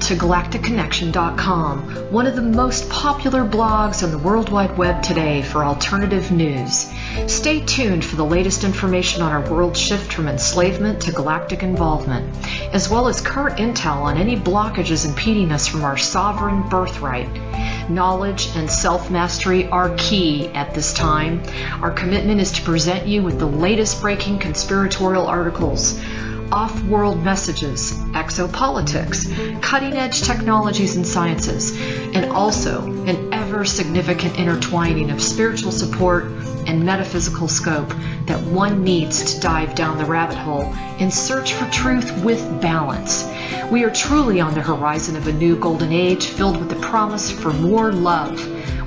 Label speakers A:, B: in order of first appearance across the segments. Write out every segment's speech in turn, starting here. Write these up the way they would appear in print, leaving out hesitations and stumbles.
A: to galacticconnection.com, one of the most popular blogs on the World Wide Web today for alternative news. Stay tuned for the latest information on our world shift from enslavement to galactic involvement, as well as current intel on any blockages impeding us from our sovereign birthright. Knowledge and self-mastery are key at this time. Our commitment is to present you with the latest breaking conspiratorial articles, off-world messages, exopolitics, cutting-edge technologies and sciences, and also an ever-significant intertwining of spiritual support and metaphysical scope that one needs to dive down the rabbit hole in search for truth with balance. We are truly on the horizon of a new golden age filled with the promise for more love,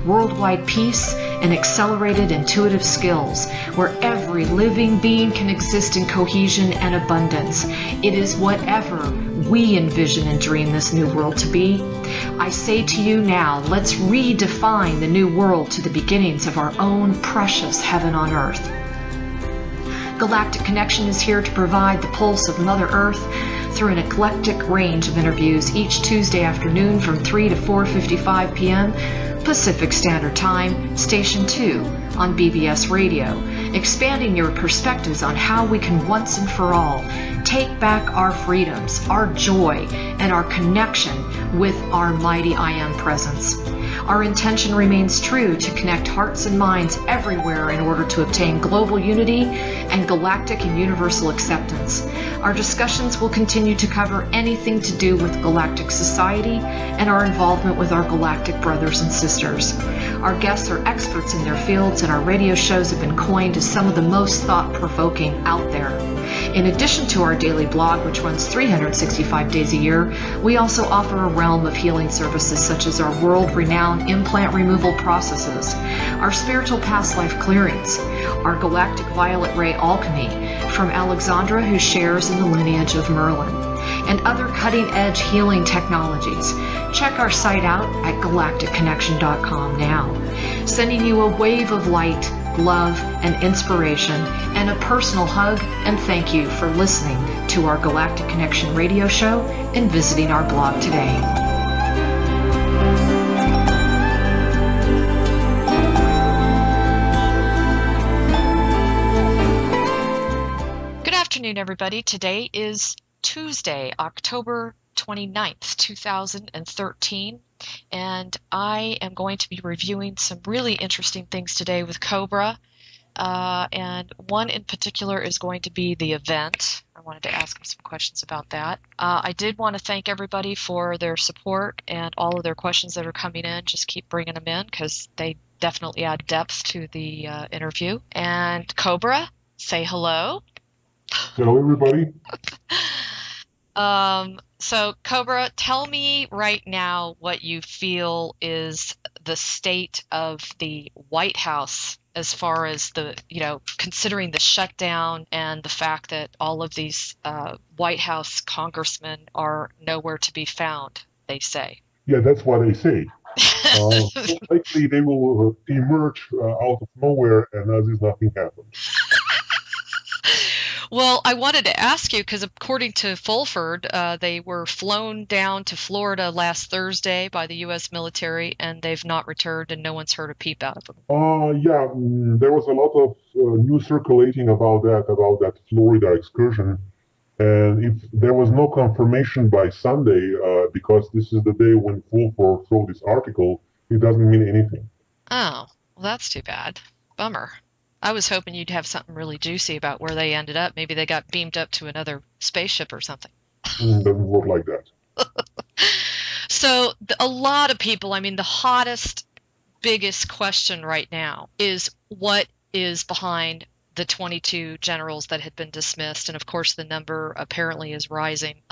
A: worldwide peace, and accelerated intuitive skills, where every living being can exist in cohesion and abundance. It is whatever we envision and dream this new world to be. I say to you now, let's redefine the new world to the beginnings of our own precious heaven on earth. Galactic Connection is here to provide the pulse of Mother Earth through an eclectic range of interviews each Tuesday afternoon from 3 to 4:55 p.m. Pacific Standard Time, Station 2 on BBS Radio, expanding your perspectives on how we can once and for all take back our freedoms, our joy, and our connection with our mighty I Am presence. Our intention remains true to connect hearts and minds everywhere in order to obtain global unity and galactic and universal acceptance. Our discussions will continue to cover anything to do with galactic society and our involvement with our galactic brothers and sisters. Our guests are experts in their fields, and our radio shows have been coined as some of the most thought-provoking out there. In addition to our daily blog, which runs 365 days a year, we also offer a realm of healing services such as our world-renowned implant removal processes, our spiritual past life clearings, our galactic violet ray alchemy from Alexandra, who shares in the lineage of Merlin, and other cutting-edge healing technologies. Check our site out at galacticconnection.com now, sending you a wave of light, love, and inspiration, and a personal hug and thank you for listening to our Galactic Connection radio show and visiting our blog today. Good afternoon, everybody. Today is Tuesday, October 29th, 2013. And I am going to be reviewing some really interesting things today with Cobra. And one in particular is going to be the event. I wanted to ask him some questions about that. I did want to thank everybody for their support and all of their questions that are coming in. Just keep bringing them in because they definitely add depth to the interview. And Cobra, say hello.
B: Hello, everybody.
A: So, Cobra, tell me right now what you feel is the state of the White House as far as the, considering the shutdown and the fact that all of these White House congressmen are nowhere to be found, they say.
B: Yeah, that's what they say. Likely they will emerge out of nowhere and as if nothing happened.
A: Well, I wanted to ask you because according to Fulford, they were flown down to Florida last Thursday by the U.S. military, and they've not returned, and no one's heard a peep out of them.
B: There was a lot of news circulating about that Florida excursion, and if there was no confirmation by Sunday, because this is the day when Fulford wrote this article, it doesn't mean anything.
A: Oh, well, that's too bad. Bummer. I was hoping you'd have something really juicy about where they ended up. Maybe they got beamed up to another spaceship or something.
B: Doesn't work like that.
A: So a lot of people, the hottest, biggest question right now is what is behind the 22 generals that had been dismissed. And of course, the number apparently is rising.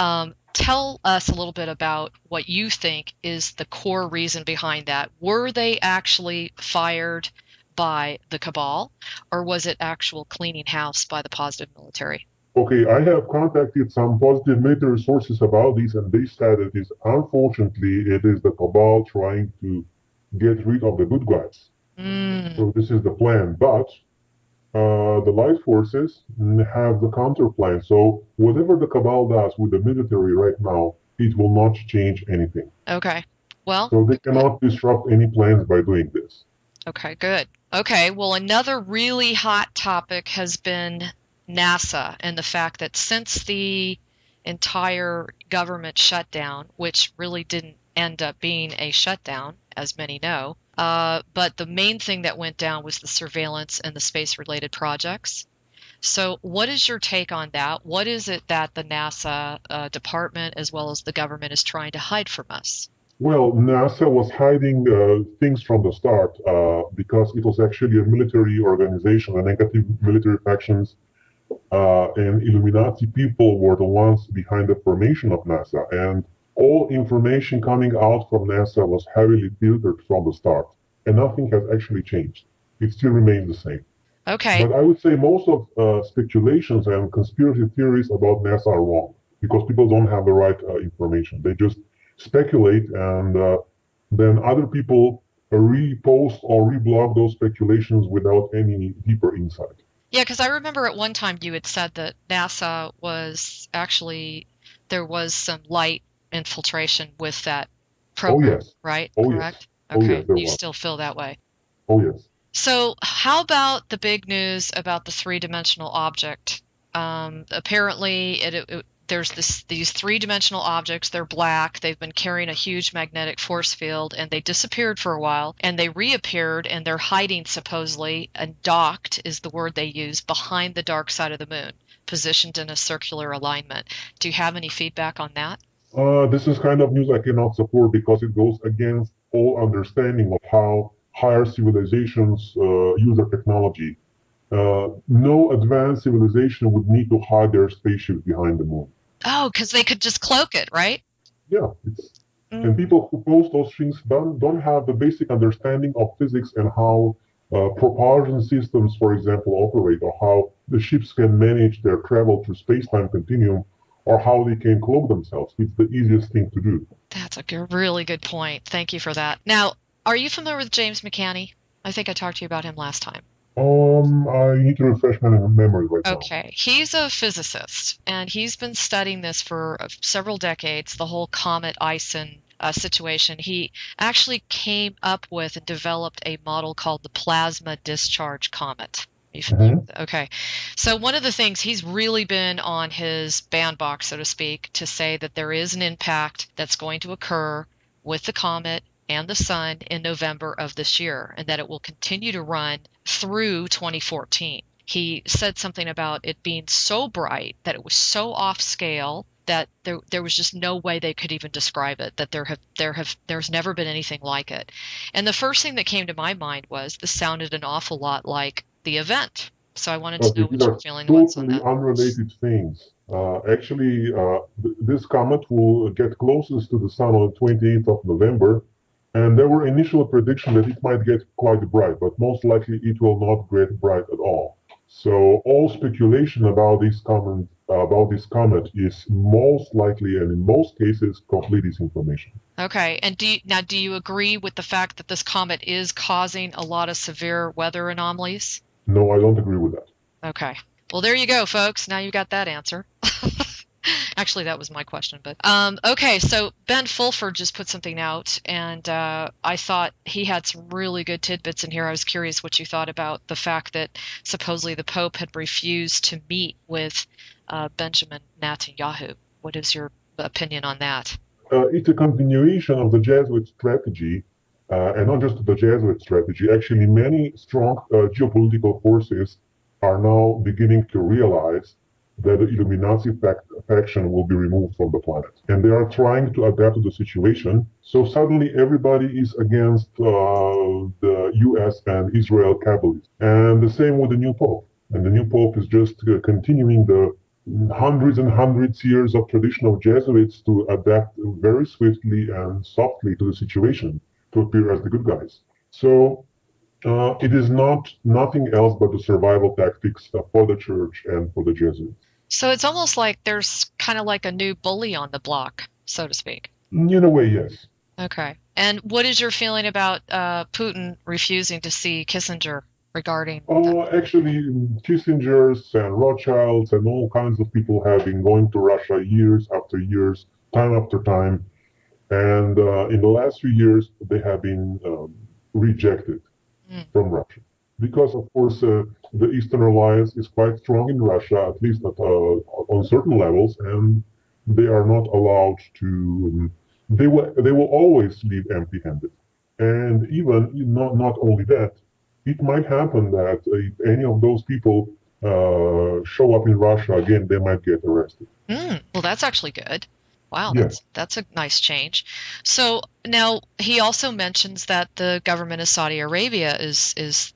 A: Tell us a little bit about what you think is the core reason behind that. Were they actually fired by the cabal, or was it actual cleaning house by the positive military?
B: Okay, I have contacted some positive military sources about this, and they said it is, unfortunately, it is the cabal trying to get rid of the good guys. So this is the plan, but the light forces have the counter plan. So whatever the cabal does with the military right now, it will not change anything.
C: Okay. Well,
B: So they cannot disrupt any plans by doing this.
C: okay, good. Okay, well, another really hot topic has been NASA and the fact that since the entire government shutdown, which really didn't end up being a shutdown, as many know, but the main thing that went down was the surveillance and the space-related projects. So, what is your take on that? What is it that the NASA department as well as the government is trying to hide from us?
B: Well, NASA was hiding things from the start because it was actually a military organization, the negative military factions and Illuminati people were the ones behind the formation of NASA. And all information coming out from NASA was heavily filtered from the start. And nothing has actually changed. It still remains the same.
C: Okay.
B: But I would say most of speculations and conspiracy theories about NASA are wrong because people don't have the right information. They just speculate and then other people repost or reblog those speculations without any deeper insight.
C: Yeah, because I remember at one time you had said that NASA was actually, there was some light infiltration with that program,
B: Oh, yes.
C: right?
B: Oh,
C: Correct?
B: yes. Oh,
C: Okay,
B: yes, there
C: you
B: was.
C: still feel that way.
B: Oh, yes.
C: So, how about the big news about the three-dimensional object? Apparently, there's these three-dimensional objects. They're black. They've been carrying a huge magnetic force field, and they disappeared for a while, and they reappeared, and they're hiding supposedly, and docked is the word they use, behind the dark side of the moon, positioned in a circular alignment. Do you have any feedback on that?
B: This is kind of news I cannot support because it goes against all understanding of how higher civilizations use their technology. No advanced civilization would need to hide their spaceship behind the moon.
C: Oh, because they could just cloak it, right?
B: Yeah, and people who post those things don't have the basic understanding of physics and how propulsion systems, for example, operate, or how the ships can manage their travel through space-time continuum, or how they can cloak themselves. It's the easiest thing to do.
C: That's a really good point. Thank you for that. Now, are you familiar with James McCanney? I think I talked to you about him last time.
B: I need to refresh my memory right now.
C: Okay. He's a physicist, and he's been studying this for several decades, the whole comet Ison situation. He actually came up with and developed a model called the plasma discharge comet. Okay. So one of the things he's really been on his bandbox, so to speak, to say that there is an impact that's going to occur with the comet and the sun in November of this year, and that it will continue to run through 2014. He said something about it being so bright that it was so off scale that there was just no way they could even describe it, that there's never been anything like it. And the first thing that came to my mind was this sounded an awful lot like the event. So I wanted to know what your feeling was on that.
B: Unrelated things. Actually, this comet will get closest to the sun on the 28th of November, and there were initial predictions that it might get quite bright, but most likely it will not get bright at all. So all speculation about this comet is most likely, and in most cases, complete disinformation.
C: Okay, and do you agree with the fact that this comet is causing a lot of severe weather anomalies?
B: No, I don't agree with that.
C: Okay. Well, there you go, folks. Now you got that answer. Actually, that was my question, but okay. So Ben Fulford just put something out, and I thought he had some really good tidbits in here. I was curious what you thought about the fact that supposedly the Pope had refused to meet with Benjamin Netanyahu. What is your opinion on that?
B: It's a continuation of the Jesuit strategy, and not just the Jesuit strategy. Actually, many strong geopolitical forces are now beginning to realize that the Illuminati faction will be removed from the planet. And they are trying to adapt to the situation. So suddenly everybody is against the US and Israel cabalists. And the same with the new Pope. And the new Pope is just continuing the hundreds and hundreds years of tradition of Jesuits to adapt very swiftly and softly to the situation, to appear as the good guys. So it is nothing else but the survival tactics for the church and for the Jesuits.
C: So it's almost like there's kind of like a new bully on the block, so to speak.
B: In a way, yes.
C: Okay. And what is your feeling about Putin refusing to see Kissinger regarding
B: Actually, Kissingers and Rothschilds and all kinds of people have been going to Russia years after years time after time. And in the last few years, they have been rejected from Russia. Because, of course, the Eastern Alliance is quite strong in Russia, at least on certain levels, and they are not allowed to. They will always leave empty-handed. And even not only that, it might happen that if any of those people show up in Russia again, they might get arrested.
C: Well, that's actually good. Wow,
B: Yes.
C: that's a nice change. So now he also mentions that the government of Saudi Arabia is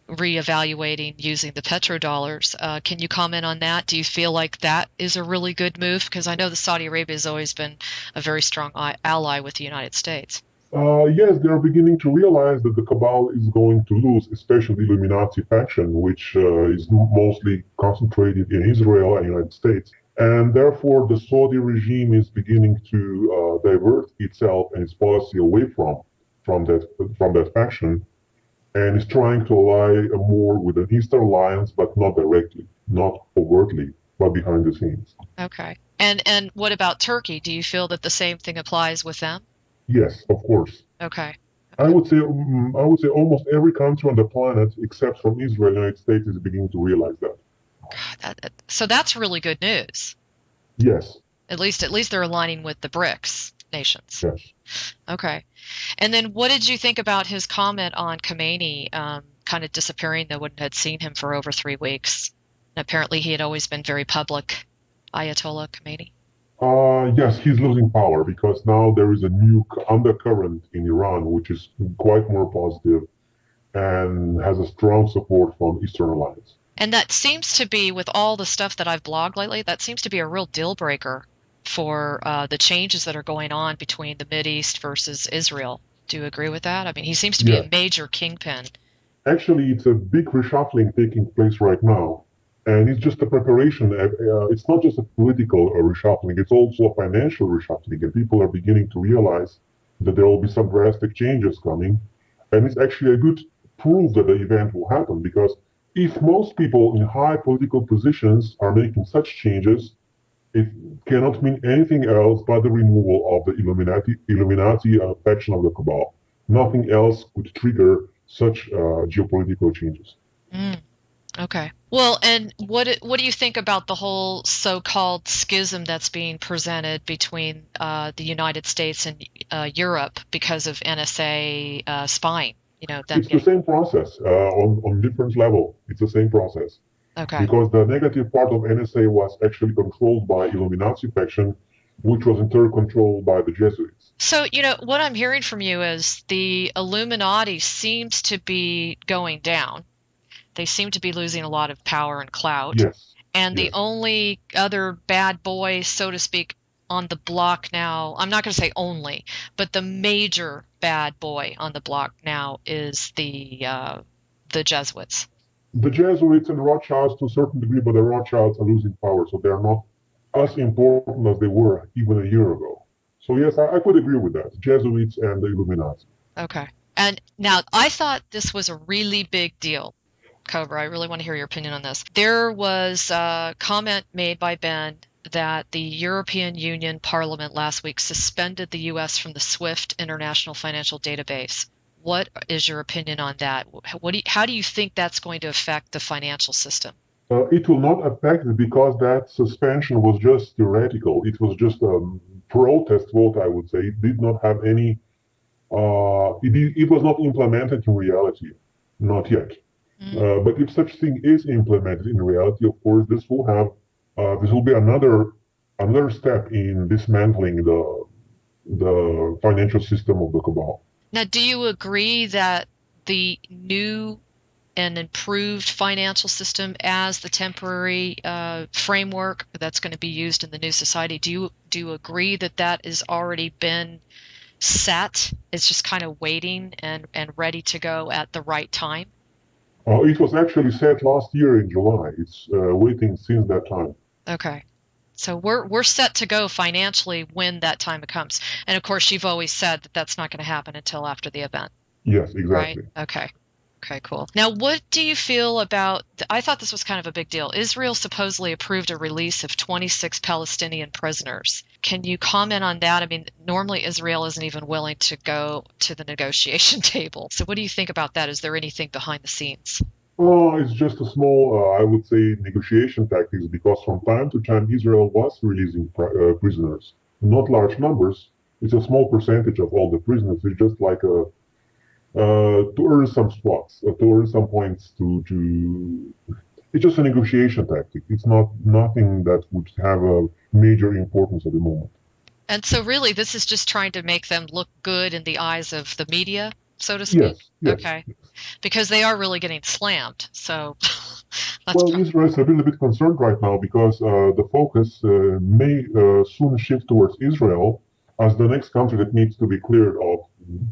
C: reevaluating using the petrodollars. Can you comment on that? Do you feel like that is a really good move? Because I know that Saudi Arabia has always been a very strong ally with the United States.
B: Yes, they are beginning to realize that the cabal is going to lose, especially the Illuminati faction, which is mostly concentrated in Israel and the United States. And therefore, the Saudi regime is beginning to divert itself and its policy away from that faction, and is trying to ally more with an Eastern alliance, but not directly, not overtly, but behind the scenes.
C: Okay. And what about Turkey? Do you feel that the same thing applies with them?
B: Yes, of course.
C: Okay.
B: I would say almost every country on the planet, except from Israel and the United States, is beginning to realize that.
C: So that's really good news.
B: Yes.
C: At least they're aligning with the BRICS nations.
B: Yes.
C: Okay. And then what did you think about his comment on Khomeini kind of disappearing? No one had seen him for over 3 weeks. And apparently he had always been very public, Ayatollah Khomeini.
B: Yes, he's losing power because now there is a new undercurrent in Iran, which is quite more positive and has a strong support from Eastern Alliance.
C: And that seems to be, with all the stuff that I've blogged lately, that seems to be a real deal breaker for the changes that are going on between the Mideast versus Israel. Do you agree with that? I mean, he seems to be a major kingpin.
B: Actually, it's a big reshuffling taking place right now. And it's just a preparation. It's not just a political reshuffling, it's also a financial reshuffling. And people are beginning to realize that there will be some drastic changes coming. And it's actually a good proof that the event will happen. Because if most people in high political positions are making such changes, it cannot mean anything else but the removal of the Illuminati faction of the cabal. Nothing else could trigger such geopolitical changes.
C: Okay. Well, and what do you think about the whole so-called schism that's being presented between the United States and Europe because of NSA spying?
B: It's the same process on different level. It's the same process.
C: Okay.
B: Because the negative part of NSA was actually controlled by Illuminati faction, which was in turn controlled by the Jesuits.
C: So, what I'm hearing from you is the Illuminati seems to be going down. They seem to be losing a lot of power and clout.
B: Yes.
C: And the only other bad boy, so to speak, on the block now, I'm not going to say only, but the major bad boy on the block now is the Jesuits.
B: The Jesuits and Rothschilds to a certain degree, but the Rothschilds are losing power, so they're not as important as they were even a year ago. So yes, I could agree with that. Jesuits and the Illuminati.
C: Okay. And now I thought this was a really big deal. Cobra, I really want to hear your opinion on this. There was a comment made by Ben that the European Union Parliament last week suspended the U.S. from the SWIFT International Financial Database. What is your opinion on that? How do you think that's going to affect the financial system?
B: It will not affect it because that suspension was just theoretical. It was just a protest vote, I would say. It did not have any. It was not implemented in reality, not yet. But if such thing is implemented in reality, of course, this will be another step in dismantling the financial system of the cabal.
C: Now, do you agree that the new and improved financial system as the temporary framework that's going to be used in the new society, do you agree that has already been set? It's just kind of waiting and ready to go at the right time?
B: It was actually set last year in July. It's waiting since that time.
C: Okay. So we're set to go financially when that time comes. And of course, you've always said that that's not going to happen until after the event.
B: Yes, exactly.
C: Right? Okay. Okay, cool. Now, what do you feel about? I thought this was kind of a big deal. Israel supposedly approved a release of 26 Palestinian prisoners. Can you comment on that? I mean, normally Israel isn't even willing to go to the negotiation table. So, what do you think about that? Is there anything behind the scenes?
B: Oh, it's just a small, I would say, negotiation tactics because from time to time Israel was releasing prisoners, not large numbers. It's a small percentage of all the prisoners. It's just like to earn some spots, to earn some points. It's just a negotiation tactic. It's not nothing that would have a major importance at the moment.
C: And so, really, this is just trying to make them look good in the eyes of the media, so to speak.
B: Yes.
C: Okay. Because they are really getting slammed. So,
B: well, Israel is a little bit concerned right now because the focus may soon shift towards Israel as the next country that needs to be cleared of,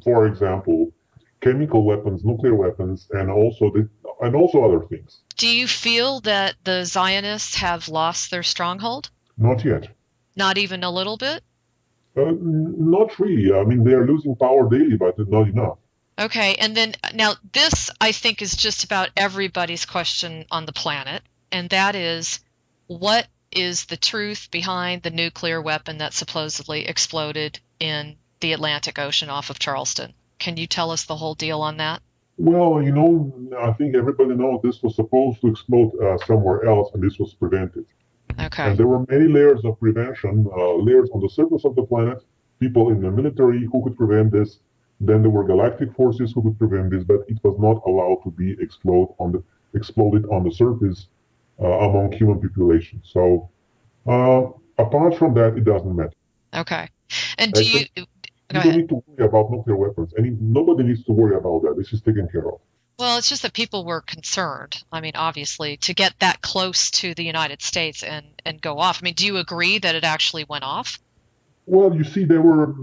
B: for example, chemical weapons, nuclear weapons, and also other things.
C: Do you feel that the Zionists have lost their stronghold?
B: Not yet.
C: Not even a little bit?
B: Not really. I mean, they are losing power daily, but not enough.
C: Okay, and then now this, I think, is just about everybody's question on the planet, and that is, what is the truth behind the nuclear weapon that supposedly exploded in the Atlantic Ocean off of Charleston? Can you tell us the whole deal on that?
B: Well, I think everybody knows this was supposed to explode somewhere else, and this was prevented.
C: Okay.
B: And there were many layers of prevention, layers on the surface of the planet, people in the military who could prevent this. Then there were galactic forces who could prevent this, but it was not allowed to be exploded on the surface among human population. So apart from that, it doesn't matter.
C: Okay. And
B: you don't need to worry about nuclear weapons. Nobody needs to worry about that. This is taken care of.
C: Well, it's just that people were concerned. I mean, obviously, to get that close to the United States and go off. I mean, do you agree that it actually went off?
B: Well, you see, there were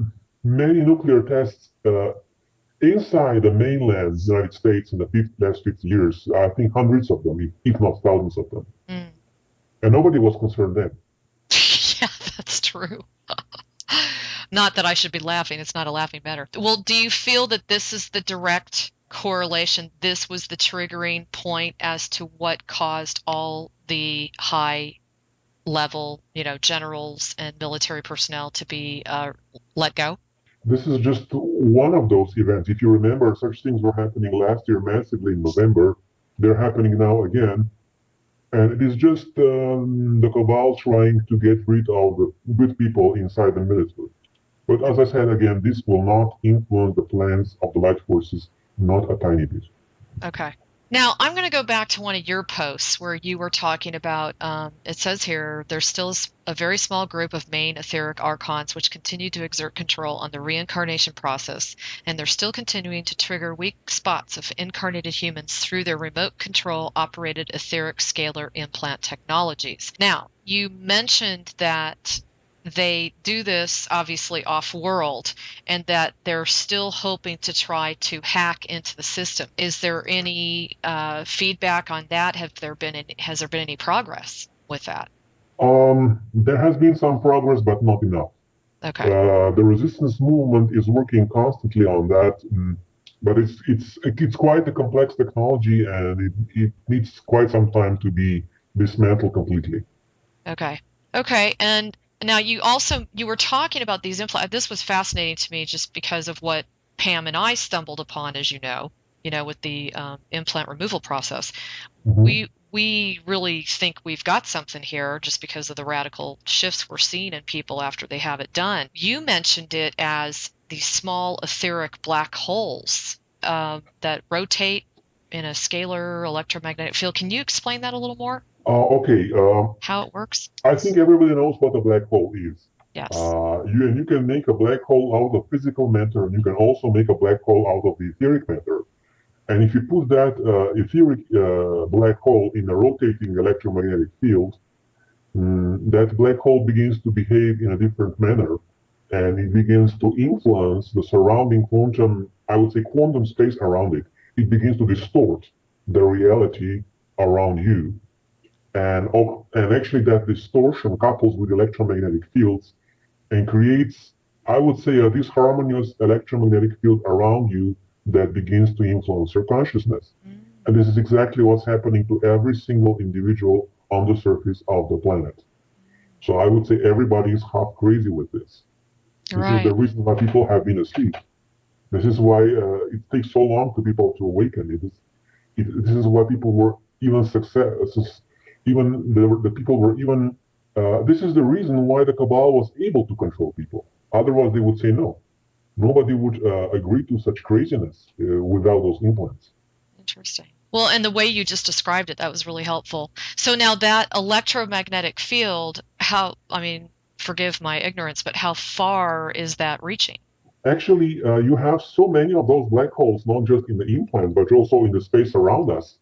B: many nuclear tests inside the mainland United States in the last 50 years. I think hundreds of them, if not thousands of them. Mm. And nobody was concerned then.
C: Yeah, that's true. Not that I should be laughing. It's not a laughing matter. Well, do you feel that this is the direct correlation? This was the triggering point as to what caused all the high level, generals and military personnel to be let go?
B: This is just one of those events. If you remember, such things were happening last year massively in November. They're happening now again. And it is just the cabal trying to get rid of the good people inside the military. But as I said again, this will not influence the plans of the light forces, not a tiny bit.
C: Okay. Now, I'm going to go back to one of your posts where you were talking about, it says here, there's still a very small group of main etheric archons which continue to exert control on the reincarnation process, and they're still continuing to trigger weak spots of incarnated humans through their remote control operated etheric scalar implant technologies. Now, you mentioned that they do this obviously off-world and that they're still hoping to try to hack into the system. Is there any feedback on that? Has there been any progress with that?
B: There has been some progress, but not enough.
C: Okay.
B: The resistance movement is working constantly on that, but it's quite a complex technology, and it needs quite some time to be dismantled completely.
C: Okay, and now you were talking about these implants. This was fascinating to me just because of what Pam and I stumbled upon, as you know, with the implant removal process. Mm-hmm. We really think we've got something here just because of the radical shifts we're seeing in people after they have it done. You mentioned it as these small etheric black holes that rotate in a scalar electromagnetic field. Can you explain that a little more?
B: Okay.
C: How it works?
B: I think everybody knows what a black hole is.
C: Yes.
B: You can make a black hole out of physical matter, and you can also make a black hole out of the etheric matter. And if you put that etheric black hole in a rotating electromagnetic field, that black hole begins to behave in a different manner, and it begins to influence the surrounding quantum space around it. It begins to distort the reality around you. And actually that distortion couples with electromagnetic fields and creates, I would say, a disharmonious electromagnetic field around you that begins to influence your consciousness. And this is exactly what's happening to every single individual on the surface of the planet. So I would say everybody is half crazy with this. This is the reason why people have been asleep. This is why it takes so long for people to awaken. This is why people were even the people were even. This is the reason why the Kabbalah was able to control people. Otherwise, they would say no. Nobody would agree to such craziness without those implants.
C: Interesting. Well, and the way you just described it, that was really helpful. So now that electromagnetic field, forgive my ignorance, but how far is that reaching?
B: Actually, you have so many of those black holes, not just in the implant, but also in the space around us.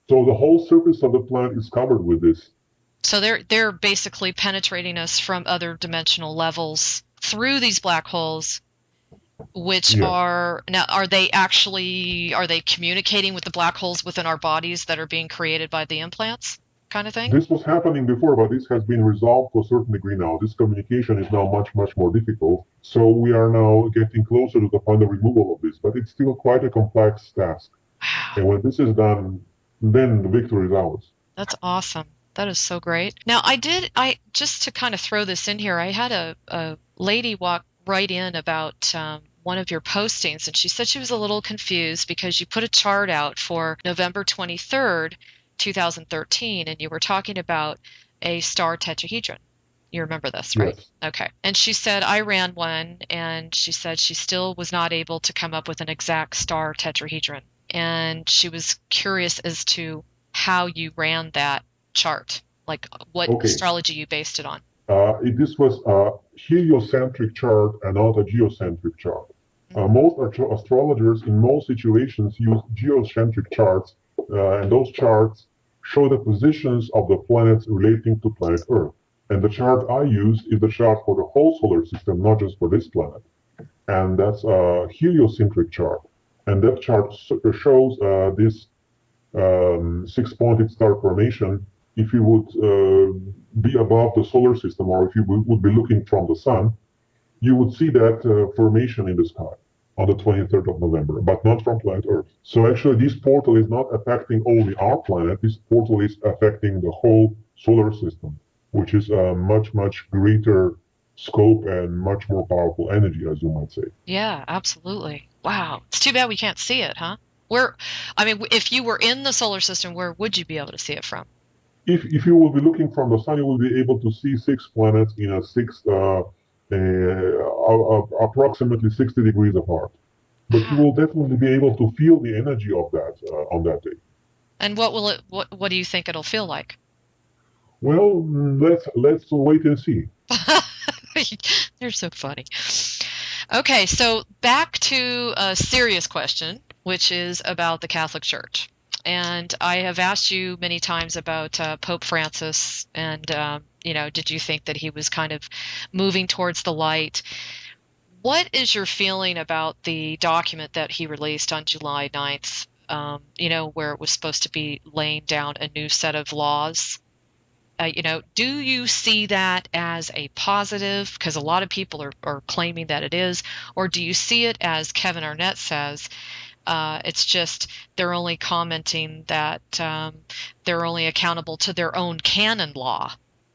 B: So the whole surface of the planet is covered with this.
C: So they're basically penetrating us from other dimensional levels through these black holes, which are they communicating with the black holes within our bodies that are being created by the implants, kind of thing?
B: This was happening before, but this has been resolved to a certain degree now. This communication is now much, much more difficult. So we are now getting closer to the final removal of this, but it's still quite a complex task.
C: Wow.
B: And when this is done, then the victory is ours.
C: That's awesome. That is so great. Now, I just to kind of throw this in here, I had a lady walk right in about one of your postings, and she said she was a little confused because you put a chart out for November 23rd, 2013, and you were talking about a star tetrahedron. You remember this, right?
B: Yes.
C: Okay. And she said, I ran one, and she said she still was not able to come up with an exact star tetrahedron. And she was curious as to how you ran that chart, like what astrology you based it on.
B: This was a heliocentric chart and not a geocentric chart. Most astrologers in most situations use geocentric charts, and those charts show the positions of the planets relating to planet Earth. And the chart I used is the chart for the whole solar system, not just for this planet. And that's a heliocentric chart. And that chart shows this six-pointed star formation. If you would be above the solar system, or if you would be looking from the sun, you would see that formation in the sky on the 23rd of November, but not from planet Earth. So actually, this portal is not affecting only our planet. This portal is affecting the whole solar system, which is a much, much greater scope and much more powerful energy, as you might say.
C: Yeah, absolutely. Wow. It's too bad we can't see it, huh? If you were in the solar system, where would you be able to see it from?
B: If you will be looking from the sun, you will be able to see 6 planets in approximately 60 degrees apart. But you will definitely be able to feel the energy of that on that day.
C: And what do you think it'll feel like?
B: Well, let's wait and see.
C: You're so funny. Okay, so back to a serious question, which is about the Catholic Church. And I have asked you many times about Pope Francis, and did you think that he was kind of moving towards the light? What is your feeling about the document that he released on July 9th, where it was supposed to be laying down a new set of laws? Do you see that as a positive? Because a lot of people are claiming that it is. Or do you see it, as Kevin Arnett says, it's just they're only commenting that they're only accountable to their own canon law?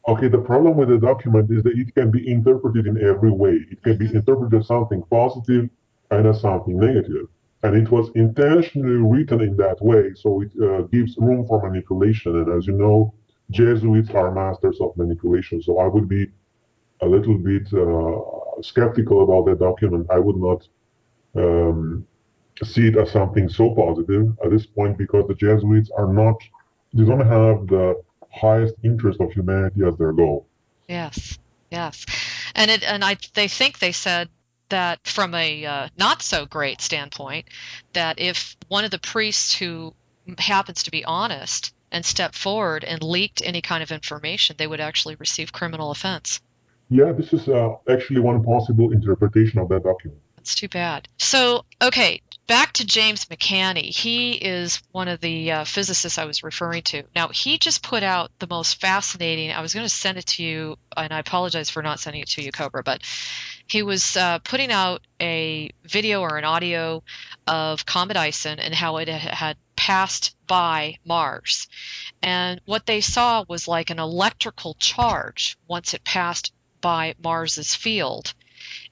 B: Okay, the problem with the document is that it can be interpreted in every way. It can be interpreted as something positive and as something negative. And it was intentionally written in that way, so it gives room for manipulation. And as you know, Jesuits are masters of manipulation, so I would be a little bit skeptical about that document. I would not see it as something so positive at this point, because the Jesuits they don't have the highest interest of humanity as their goal.
C: Yes. And they think they said that from a not so great standpoint, that if one of the priests who happens to be honest and stepped forward and leaked any kind of information, they would actually receive criminal offense.
B: Yeah, this is actually one possible interpretation of that document.
C: That's too bad. So, okay, back to James McCanney. He is one of the physicists I was referring to. Now, he just put out the most fascinating, I was going to send it to you, and I apologize for not sending it to you, Cobra, but he was putting out a video or an audio of Comet Ison and how it had passed by Mars. And what they saw was like an electrical charge once it passed by Mars's field.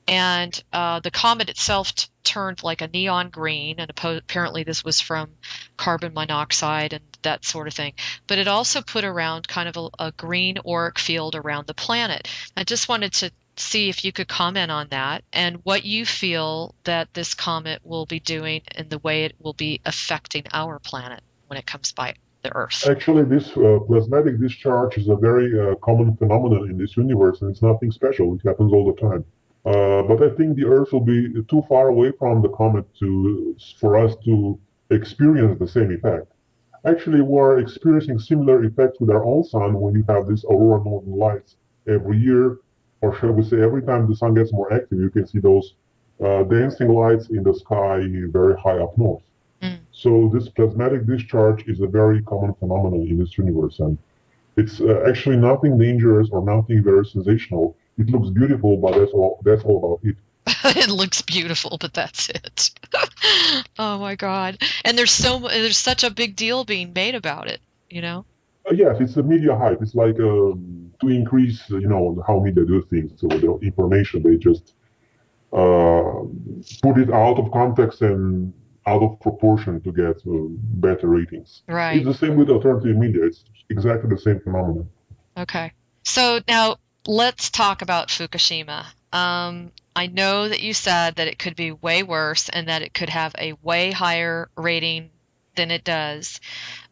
C: And the comet itself turned like a neon green, and apparently this was from carbon monoxide and that sort of thing. But it also put around kind of a green auric field around the planet. I just wanted to see if you could comment on that and what you feel that this comet will be doing and the way it will be affecting our planet when it comes by the Earth.
B: Actually, this plasmatic discharge is a very common phenomenon in this universe, and it's nothing special. It happens all the time. But I think the Earth will be too far away from the comet for us to experience the same effect. Actually, we're experiencing similar effects with our own sun when you have these aurora northern lights every year, or shall we say every time the sun gets more active, you can see those dancing lights in the sky very high up north. So this plasmatic discharge is a very common phenomenon in this universe, and it's actually nothing dangerous or nothing very sensational. It looks beautiful, but that's all about it.
C: It looks beautiful, but that's it. Oh my God! And there's such a big deal being made about it, you know.
B: Yes, it's a media hype. It's like to increase, how media do things. So the information, they just put it out of context and out of proportion to get better ratings.
C: Right.
B: It's the same with alternative media. It's exactly the same phenomenon.
C: Okay. So now let's talk about Fukushima. I know that you said that it could be way worse and that it could have a way higher rating than it does,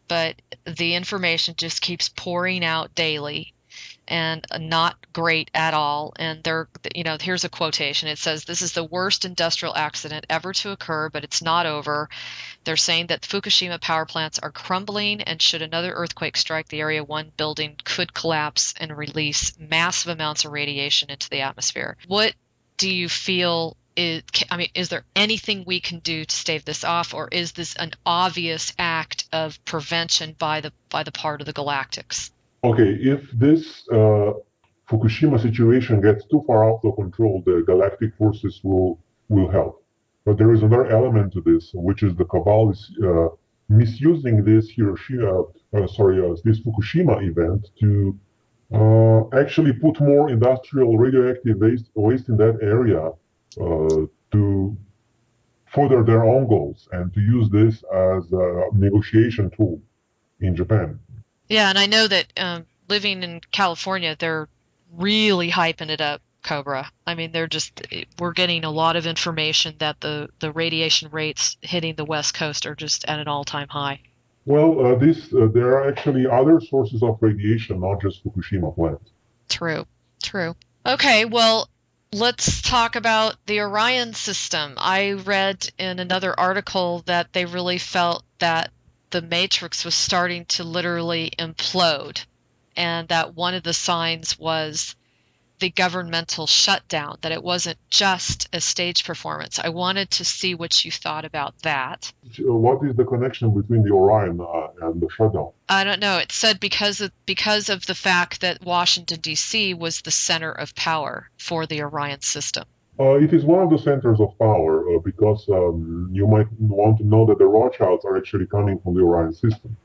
C: but the information just keeps pouring out daily and not great at all. And here's a quotation. It says, "This is the worst industrial accident ever to occur, but it's not over." They're saying that Fukushima power plants are crumbling, and should another earthquake strike the area, one building could collapse and release massive amounts of radiation into the atmosphere. What do you feel is there anything we can do to stave this off, or is this an obvious act of prevention by the part of the Galactics?
B: Okay, if this Fukushima situation gets too far out of control, the galactic forces will help. But there is another element to this, which is the Cabal is misusing this this Fukushima event to actually put more industrial radioactive waste in that area to further their own goals and to use this as a negotiation tool in Japan.
C: Yeah, and I know that living in California, they're really hyping it up, Cobra. I mean, we're getting a lot of information that the radiation rates hitting the West Coast are just at an all-time high.
B: Well, there are actually other sources of radiation, not just Fukushima plant.
C: True. Okay, well, let's talk about the Orion system. I read in another article that they really felt that the matrix was starting to literally implode, and that one of the signs was the governmental shutdown, that it wasn't just a stage performance. I wanted to see what you thought about that.
B: What is the connection between the Orion and the shutdown?
C: I don't know. It said because of the fact that Washington, D.C. was the center of power for the Orion system.
B: It is one of the centers of power because you might want to know that the Rothschilds are actually coming from the Orion system.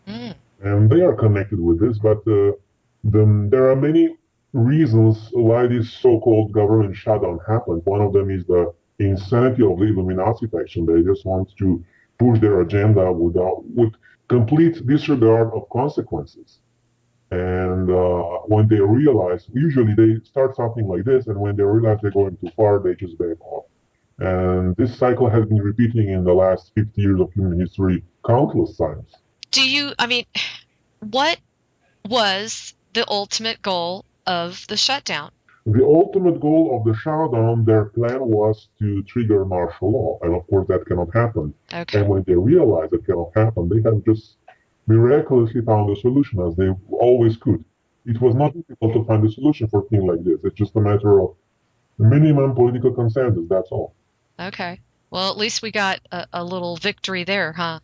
B: And they are connected with this, but there are many reasons why this so-called government shutdown happened. One of them is the insanity of the Illuminati faction. They just want to push their agenda with complete disregard of consequences. And when they realize, usually they start something like this, and when they realize they're going too far, they just back off. And this cycle has been repeating in the last 50 years of human history countless times.
C: What was the ultimate goal of the shutdown?
B: The ultimate goal of the shutdown, their plan was to trigger martial law. And of course, that cannot happen.
C: Okay.
B: And when they realize it cannot happen, they have just miraculously found a solution, as they always could. It was not difficult to find a solution for things like this. It's just a matter of minimum political consensus, that's all.
C: Okay. Well, at least we got a little victory there, huh?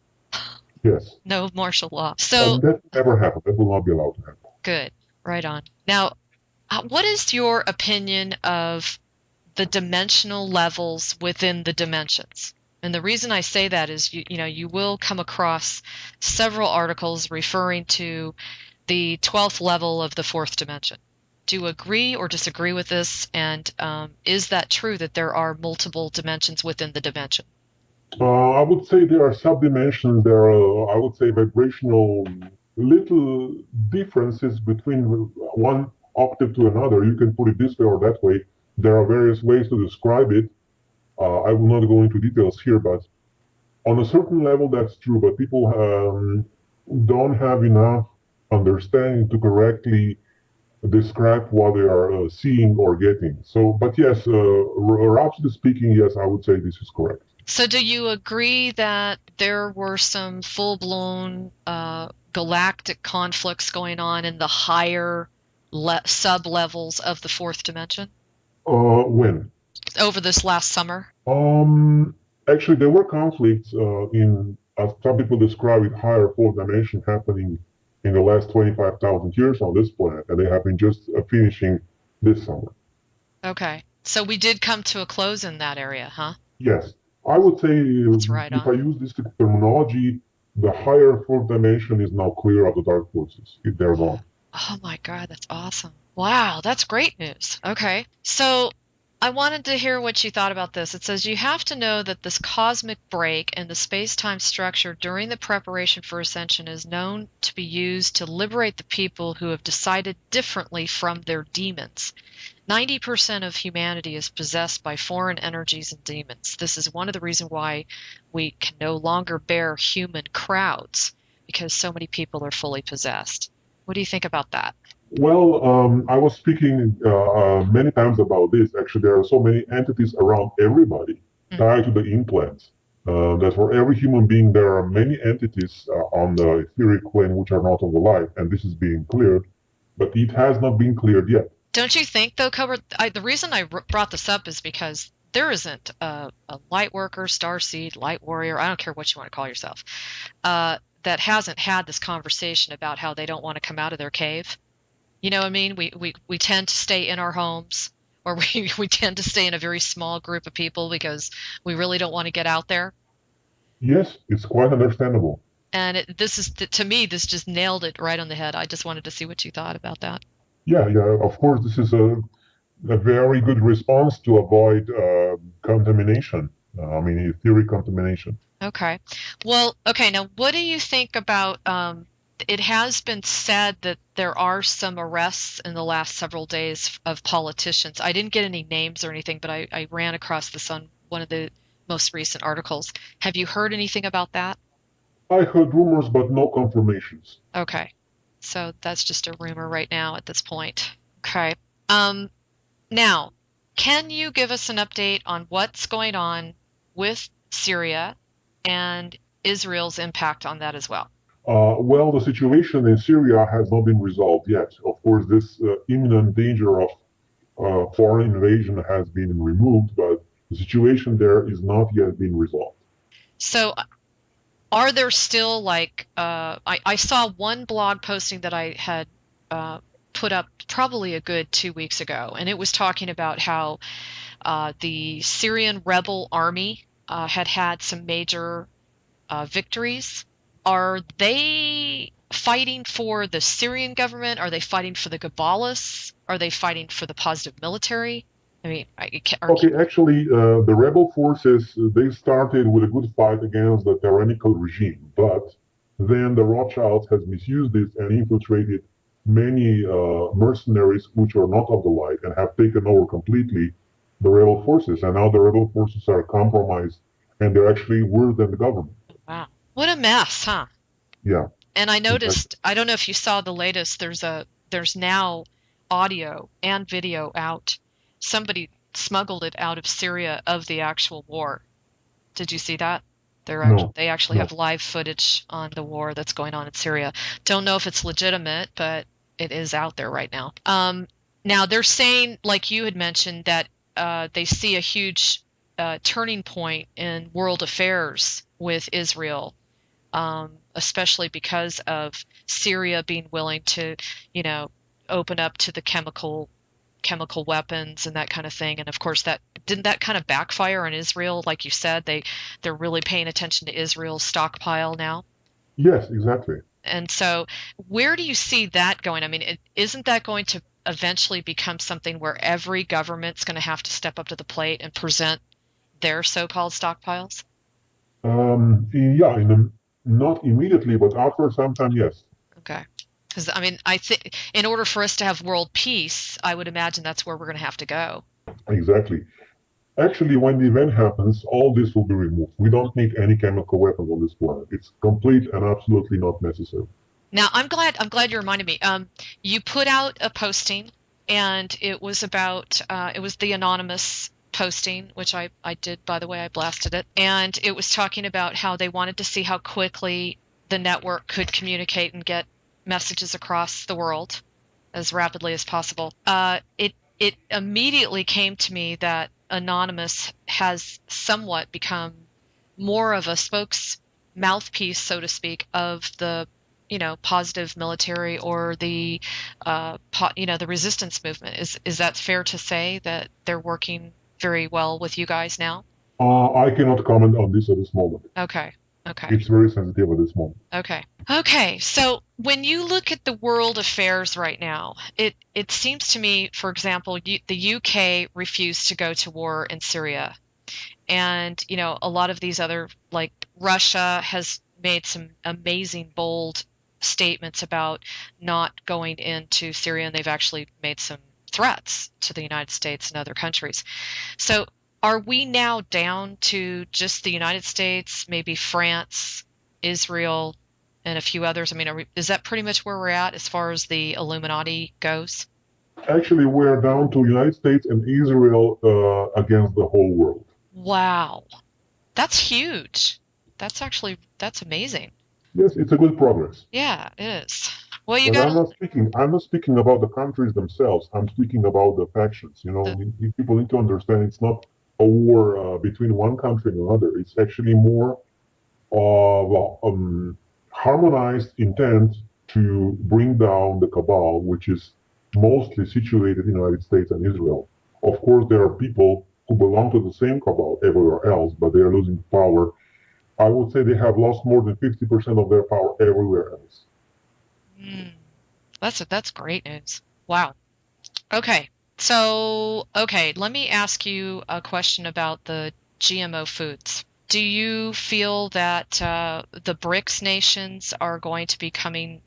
B: Yes.
C: No martial law. So
B: And that never happened. That will not be allowed to happen.
C: good. Right on. Now, what is your opinion of the dimensional levels within the dimensions? And the reason I say that is, you will come across several articles referring to the 12th level of the fourth dimension. Do you agree or disagree with this? And is that true that there are multiple dimensions within the dimension?
B: I would say there are subdimensions. There are, I would say, vibrational little differences between one octave to another. You can put it this way or that way. There are various ways to describe it. I will not go into details here, but on a certain level, that's true. But people don't have enough understanding to correctly describe what they are seeing or getting. So, but yes, roughly speaking, yes, I would say this is correct.
C: So do you agree that there were some full-blown galactic conflicts going on in the higher sub-levels of the fourth dimension
B: When?
C: over this last summer?
B: Actually, there were conflicts in, as some people describe it, higher fourth dimension happening in the last 25,000 years on this planet, and they have been just finishing this summer.
C: Okay. So we did come to a close in that area, huh?
B: Yes. I would say,
C: That's right
B: if
C: on.
B: I use this terminology, the higher fourth dimension is now clear of the dark forces. They're gone.
C: Oh my God, that's awesome. Wow, that's great news. Okay. So I wanted to hear what you thought about this. It says you have to know that this cosmic break in the space-time structure during the preparation for ascension is known to be used to liberate the people who have decided differently from their demons. 90% of humanity is possessed by foreign energies and demons. This is one of the reasons why we can no longer bear human crowds, because so many people are fully possessed. What do you think about that?
B: Well, I was speaking many times about this. Actually, there are so many entities around everybody tied to the implants. That for every human being, there are many entities on the etheric plane which are not of the light, and this is being cleared, but it has not been cleared yet.
C: Don't you think, though, Cobra? The reason I brought this up is because there isn't a light worker, starseed, light warrior, I don't care what you want to call yourself, that hasn't had this conversation about how they don't want to come out of their cave. You know what I mean? We tend to stay in our homes, or we tend to stay in a very small group of people because we really don't want to get out there.
B: Yes, it's quite understandable.
C: And this is, to me, this just nailed it right on the head. I just wanted to see what you thought about that.
B: Yeah, of course, this is a very good response to avoid contamination. I mean, etheric contamination.
C: Okay. Well, okay, now what do you think about it has been said that there are some arrests in the last several days of politicians. I didn't get any names or anything, but I ran across this on one of the most recent articles. Have you heard anything about that?
B: I heard rumors, but no confirmations.
C: Okay. So that's just a rumor right now at this point. Okay. Now, can you give us an update on what's going on with Syria and Israel's impact on that as well?
B: Well, the situation in Syria has not been resolved yet. Of course, this imminent danger of foreign invasion has been removed, but the situation there is not yet been resolved.
C: So, are there still like I saw one blog posting that I had put up probably a good 2 weeks ago, and it was talking about how the Syrian rebel army had some major victories. Are they fighting for the Syrian government? Are they fighting for the Kabbalists? Are they fighting for the positive military? I mean,
B: okay, actually, the rebel forces, they started with a good fight against the tyrannical regime, but then the Rothschilds has misused it and infiltrated many mercenaries which are not of the light and have taken over completely the rebel forces. And now the rebel forces are compromised and they're actually worse than the government.
C: Wow. What a mess, huh?
B: Yeah.
C: And I noticed, I don't know if you saw the latest, there's now audio and video out. Somebody smuggled it out of Syria of the actual war. Did you see that? They actually have live footage on the war that's going on in Syria. Don't know if it's legitimate, but it is out there right now. Now they're saying, like you had mentioned, that they see a huge turning point in world affairs with Israel, especially because of Syria being willing to, open up to the chemical weapons and that kind of thing. And of course, didn't that kind of backfire on Israel? Like you said, they're really paying attention to Israel's stockpile now.
B: Yes, exactly.
C: And so, where do you see that going? I mean, isn't that going to eventually become something where every government's going to have to step up to the plate and present their so-called stockpiles?
B: Yeah, not immediately, but after some time, yes.
C: Okay. Because, I mean, I think in order for us to have world peace, I would imagine that's where we're going to have to go.
B: Exactly. Actually, when the event happens, all this will be removed. We don't need any chemical weapons on this planet. It's complete and absolutely not necessary.
C: Now, I'm glad you reminded me. You put out a posting, and it was about it was the anonymous posting, which I did, by the way. I blasted it, and it was talking about how they wanted to see how quickly the network could communicate and get messages across the world as rapidly as possible. It immediately came to me that Anonymous has somewhat become more of a mouthpiece, so to speak, of the positive military or the the resistance movement. Is that fair to say that they're working very well with you guys now?
B: I cannot comment on this at this moment.
C: Okay.
B: It's very sensitive at this moment.
C: Okay. So when you look at the world affairs right now, it seems to me, for example, the UK refused to go to war in Syria. And, a lot of these other, like Russia has made some amazing, bold statements about not going into Syria, and they've actually made some threats to the United States and other countries. So are we now down to just the United States, maybe France, Israel, and a few others? I mean, is that pretty much where we're at as far as the Illuminati goes?
B: Actually, we're down to United States and Israel against the whole world.
C: Wow. That's huge. That's amazing.
B: Yes, it's a good progress.
C: Yeah, it is. Well,
B: I'm not speaking about the countries themselves. I'm speaking about the factions. People need to understand it's not a war between one country and another. It's actually more harmonized intent to bring down the cabal, which is mostly situated in the United States and Israel. Of course, there are people who belong to the same cabal everywhere else, but they are losing power. I would say they have lost more than 50% of their power everywhere else.
C: That's great news. Wow. Okay. So, let me ask you a question about the GMO foods. Do you feel that the BRICS nations are going to be coming,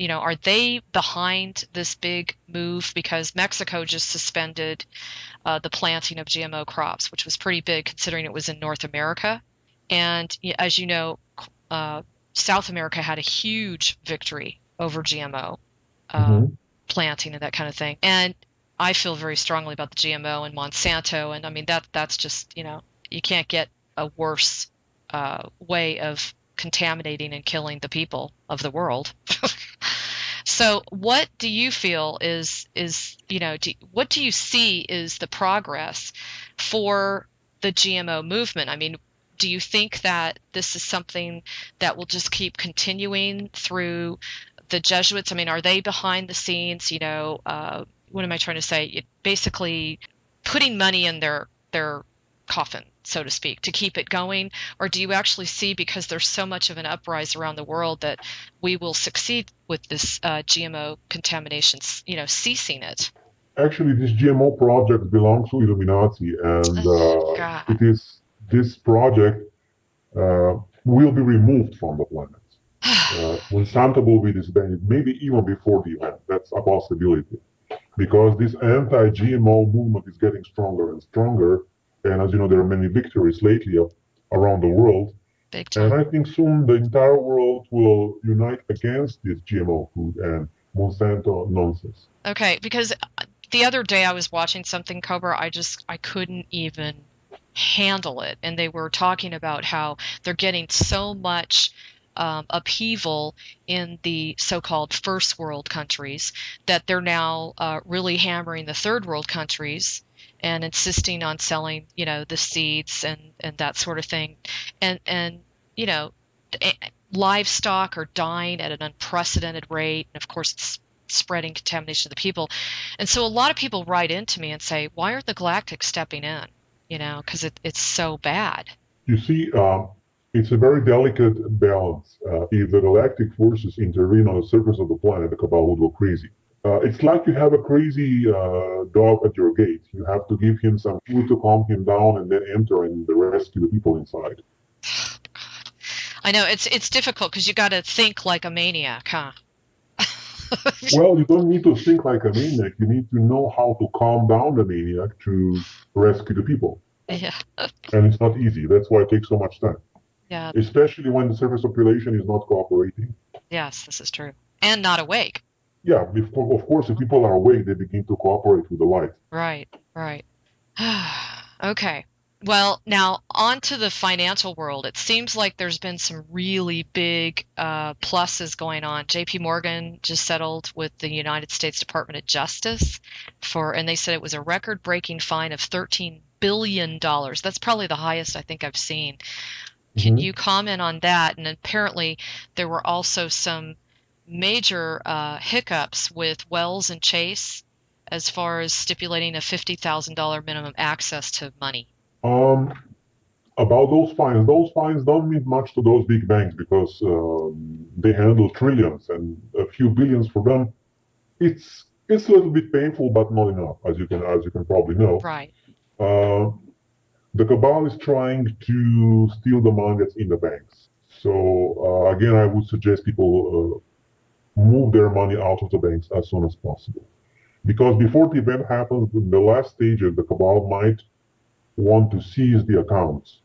C: are they behind this big move? Because Mexico just suspended the planting of GMO crops, which was pretty big considering it was in North America. And as you know, South America had a huge victory over GMO planting and that kind of thing. And I feel very strongly about the GMO and Monsanto. And I mean, that's just, you can't get a worse way of contaminating and killing the people of the world. So what do you feel what do you see is the progress for the GMO movement? I mean, do you think that this is something that will just keep continuing through the Jesuits? I mean, are they behind the scenes, what am I trying to say? Basically putting money in their coffin, so to speak, to keep it going? Or do you actually see, because there's so much of an uprising around the world, that we will succeed with this GMO contamination, ceasing it?
B: Actually, this GMO project belongs to Illuminati, and this project will be removed from the planet. Monsanto will be disbanded, maybe even before the event. That's a possibility. Because this anti-GMO movement is getting stronger and stronger. And as you know, there are many victories lately around the world.
C: Big time.
B: And I think soon the entire world will unite against this GMO food and Monsanto nonsense.
C: Okay, because the other day I was watching something, Cobra, I couldn't even handle it. And they were talking about how they're getting so much upheaval in the so-called first world countries that they're now really hammering the third world countries and insisting on selling, the seeds and that sort of thing. And you know, livestock are dying at an unprecedented rate. And of course, it's spreading contamination to the people. And so a lot of people write into me and say, why aren't the Galactic stepping in? Because it's so bad.
B: You see, it's a very delicate balance. If the galactic forces intervene on the surface of the planet, the Cabal would go crazy. It's like you have a crazy dog at your gate. You have to give him some food to calm him down and then enter and rescue the people inside.
C: I know, it's difficult because you got to think like a maniac, huh?
B: Well, you don't need to think like a maniac. You need to know how to calm down the maniac to rescue the people.
C: Yeah.
B: And it's not easy. That's why it takes so much time.
C: Yeah.
B: Especially when the surface population is not cooperating.
C: Yes, this is true. And not awake.
B: Yeah, of course, if people are awake, they begin to cooperate with the light.
C: Right. Okay. Well, now on to the financial world. It seems like there's been some really big pluses going on. JP Morgan just settled with the United States Department of Justice and they said it was a record-breaking fine of $13 billion. That's probably the highest I think I've seen. Can you comment on that? And apparently there were also some major hiccups with Wells and Chase as far as stipulating a $50,000 minimum access to money.
B: About those fines don't mean much to those big banks because they handle trillions and a few billions for them. It's a little bit painful, but not enough, as you can probably know.
C: Right.
B: The Cabal is trying to steal the money that's in the banks. So again, I would suggest people move their money out of the banks as soon as possible, because before the event happens, the last stage of the Cabal might want to seize the accounts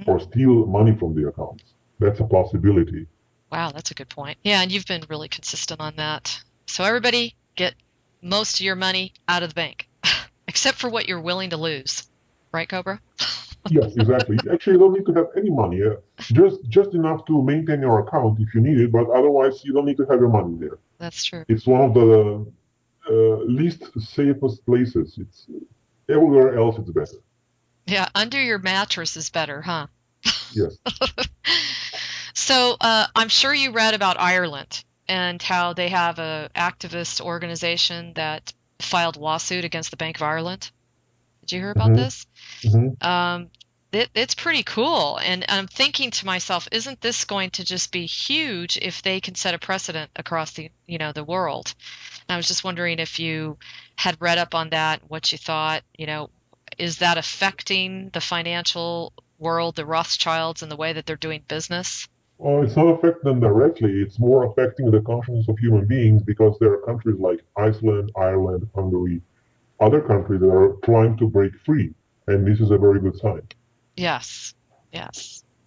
B: or steal money from the accounts. That's a possibility.
C: Wow, that's a good point. Yeah, and you've been really consistent on that. So everybody get most of your money out of the bank, except for what you're willing to lose. Right, Cobra?
B: Yes, exactly. Actually, you don't need to have any money. Just enough to maintain your account if you need it, but otherwise you don't need to have your money there.
C: That's true.
B: It's one of the least safest places. It's everywhere else it's better.
C: Yeah, under your mattress is better, huh?
B: Yes.
C: So I'm sure you read about Ireland and how they have an activist organization that filed a lawsuit against the Bank of Ireland. Did you hear about this? It's pretty cool. And I'm thinking to myself, isn't this going to just be huge if they can set a precedent across the world? And I was just wondering if you had read up on that, what you thought, is that affecting the financial world, the Rothschilds, and the way that they're doing business?
B: Well, it's not affecting them directly. It's more affecting the consciousness of human beings because there are countries like Iceland, Ireland, Hungary, other countries that are trying to break free. And this is a very good sign. Yes.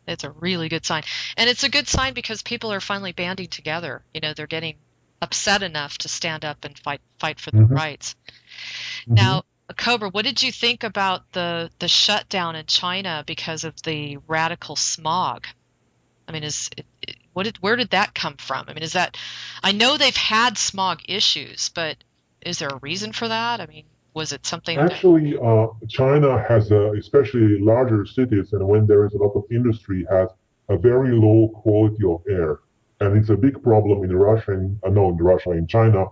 C: It's a really good sign. And it's a good sign because people are finally banding together. They're getting upset enough to stand up and fight for their rights. Now, Cobra, what did you think about the shutdown in China because of the radical smog? I mean, where did that come from? I mean, I know they've had smog issues, but is there a reason for that? I mean, was it something?
B: Actually, China has, especially larger cities, and when there is a lot of industry, has a very low quality of air, and it's a big problem in in China,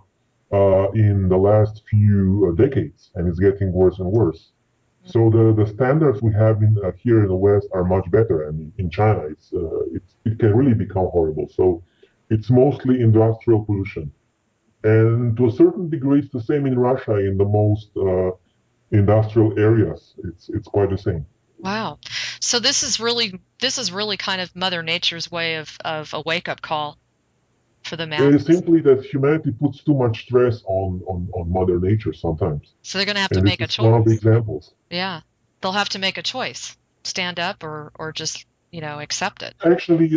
B: in the last few decades, and it's getting worse and worse. So the standards we have here in the West are much better, and in China, it can really become horrible. So it's mostly industrial pollution. And to a certain degree, it's the same in Russia in the most industrial areas. It's quite the same.
C: Wow. So this is really kind of Mother Nature's way of a wake-up call for the masses.
B: It is simply that humanity puts too much stress on Mother Nature sometimes.
C: So they're going to have to make a choice.
B: One of the examples.
C: Yeah. They'll have to make a choice. Stand up or just accept it.
B: Actually,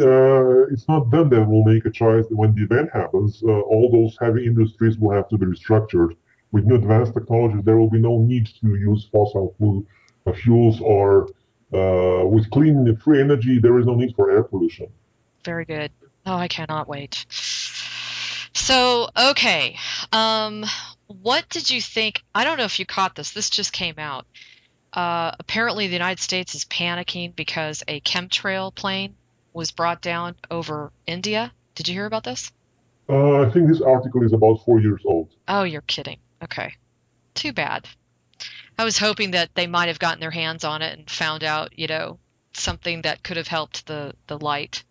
B: it's not them that will make a choice when the event happens. All those heavy industries will have to be restructured. With new advanced technologies, there will be no need to use fossil fuels or with clean, free energy, there is no need for air pollution.
C: Very good. Oh, I cannot wait. So, okay. what did you think? I don't know if you caught this. This just came out. Apparently, the United States is panicking because a chemtrail plane was brought down over India. Did you hear about this?
B: I think this article is about 4 years old.
C: Oh, you're kidding. Okay. Too bad. I was hoping that they might have gotten their hands on it and found out, something that could have helped the light.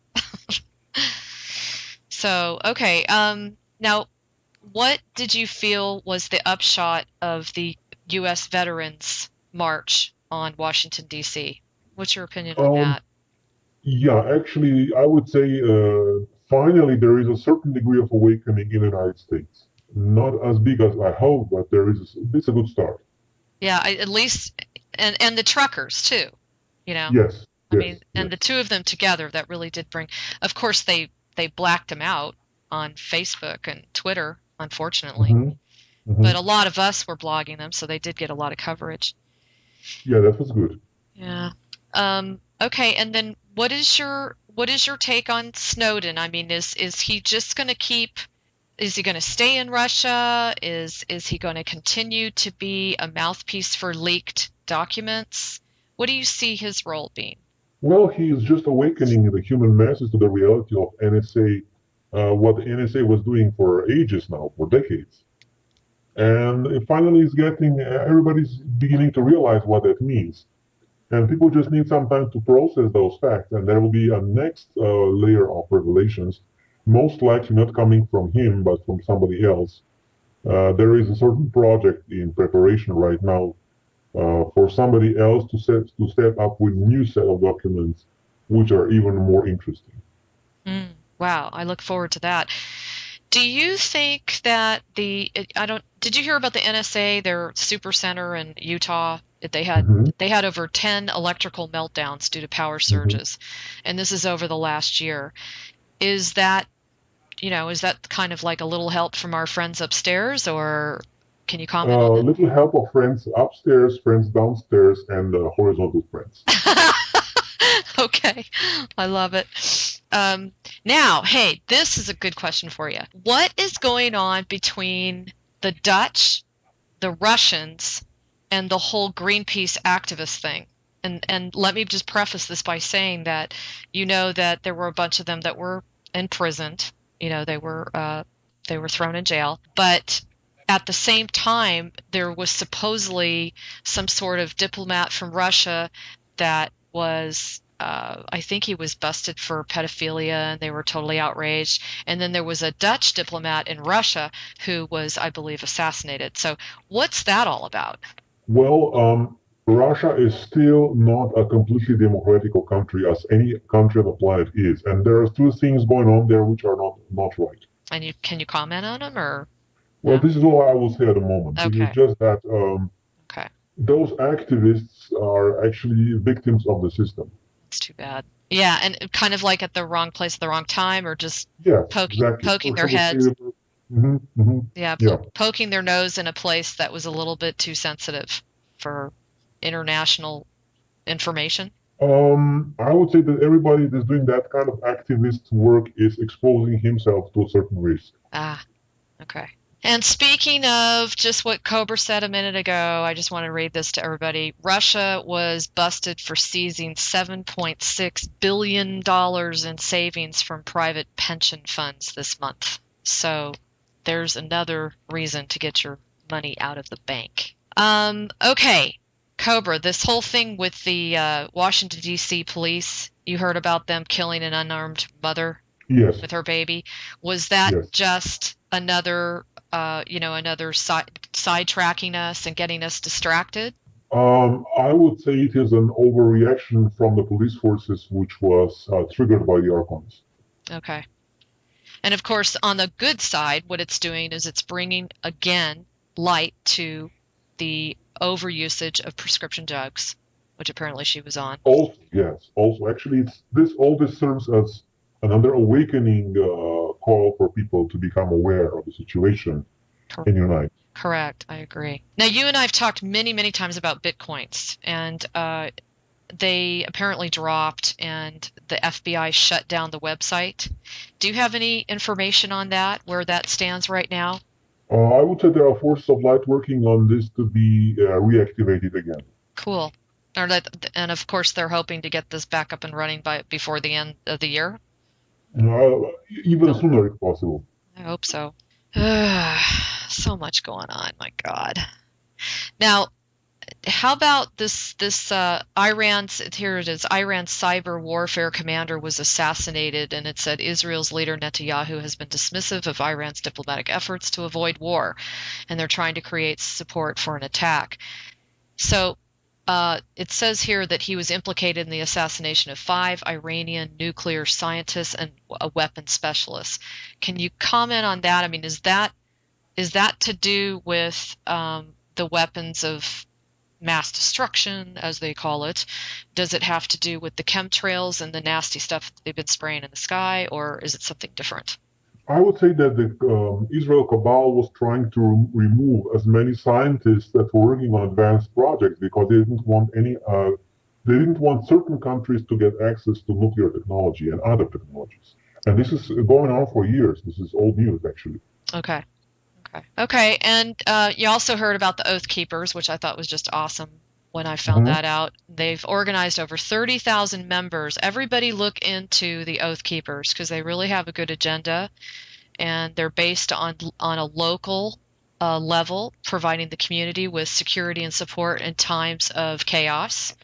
C: So, okay. Now, what did you feel was the upshot of the U.S. Veterans March on Washington, D.C.? What's your opinion on
B: Um,
C: that?
B: yeah, actually, I would say finally there is a certain degree of awakening in the United States. Not as big as I hope, but it's a good start.
C: Yeah, at least, and the truckers too, you know.
B: Yes,
C: I
B: yes,
C: mean, and
B: yes.
C: the two of them together, that really did bring. Of course, they blacked him out on Facebook and Twitter, unfortunately.
B: hmm hmm
C: But a lot of us were blogging them, so they did get a lot of coverage.
B: Yeah, that was good.
C: Yeah. Okay, and then what is your take on Snowden? I mean, is he just going to keep? Is he going to stay in Russia? Is he going to continue to be a mouthpiece for leaked documents? What do you see his role being?
B: Well, he is just awakening the human masses to the reality of NSA, what the NSA was doing for ages now, for decades. And it finally is getting, everybody's beginning to realize what that means. And people just need some time to process those facts. And there will be a next layer of revelations, most likely not coming from him, but from somebody else. There is a certain project in preparation right now for somebody else to step up with new set of documents, which are even more interesting.
C: Wow, I look forward to that. Do you think that I don't, did you hear about the NSA, their super center in Utah? They had
B: hmm
C: they had over 10 electrical meltdowns due to power
B: hmm
C: surges, and this is over the last year. Is that kind of like a little help from our friends upstairs, or can you comment on
B: Little help of friends upstairs, friends downstairs, and horizontal friends.
C: that? Okay, I love it. Now, hey, this is a good question for you. What is going on between the Dutch, the Russians, and the whole Greenpeace activist thing? And let me just preface this by saying that that there were a bunch of them that were imprisoned. They were thrown in jail, but at the same time, there was supposedly some sort of diplomat from Russia that was, I think he was busted for pedophilia, and they were totally outraged. And then there was a Dutch diplomat in Russia who was, I believe, assassinated. So what's that all about?
B: Well, Russia is still not a completely democratical country as any country on the planet is, and there are two things going on there which are not right.
C: And can you comment on them or
B: Well,
C: no?
B: this is all I will say at the moment. It is
C: Okay.
B: just that
C: Okay.
B: those activists are actually victims of the system.
C: It's too bad. Yeah, and kind of like at the wrong place at the wrong time, or just
B: Yes,
C: poking
B: exactly.
C: poking their
B: Social
C: heads.
B: favor.
C: Yeah,
B: Yeah.
C: poking their nose in a place that was a little bit too sensitive for international information.
B: I would say that everybody that's doing that kind of activist work is exposing himself to a certain risk.
C: Ah, okay. And speaking of just what Cobra said a minute ago, I just want to read this to everybody. Russia was busted for seizing $7.6 billion in savings from private pension funds this month. So there's another reason to get your money out of the bank. Okay, Cobra, this whole thing with the Washington, D.C. police, you heard about them killing an unarmed mother
B: Yes,
C: with her baby. Was that
B: yes.
C: just another sidetracking us and getting us distracted?
B: I would say it is an overreaction from the police forces, which was triggered by the archons.
C: Okay. And of course, on the good side, what it's doing is it's bringing, again, light to the overusage of prescription drugs, which apparently she was on.
B: Also, yes. Also, actually, all this serves as another awakening call for people to become aware of the situation
C: Cor-
B: in the United.
C: Correct. I agree. Now, you and I have talked many, many times about Bitcoins, and they apparently dropped, and the FBI shut down the website. Do you have any information on that, where that stands right now?
B: I would say there are forces of light working on this to be reactivated again.
C: Cool. And of course, they're hoping to get this back up and running before the end of the year.
B: Even sooner if possible.
C: I hope so. So much going on, my God. Now, how about this Iran's, here it is, Iran's cyber warfare commander was assassinated, and it said Israel's leader Netanyahu has been dismissive of Iran's diplomatic efforts to avoid war, and they're trying to create support for an attack. So it says here that he was implicated in the assassination of 5 Iranian nuclear scientists and a weapons specialist. Can you comment on that? I mean, is that to do with the weapons of mass destruction, as they call it? Does it have to do with the chemtrails and the nasty stuff that they've been spraying in the sky, or is it something different?
B: I would say that the Israel cabal was trying to remove as many scientists that were working on advanced projects because they didn't want they didn't want certain countries to get access to nuclear technology and other technologies. And this is going on for years. This is old news, actually.
C: Okay. And you also heard about the Oath Keepers, which I thought was just awesome when I found that out. They've organized over 30,000 members. Everybody look into the Oath Keepers because they really have a good agenda, and they're based on a local level, providing the community with security and support in times of chaos.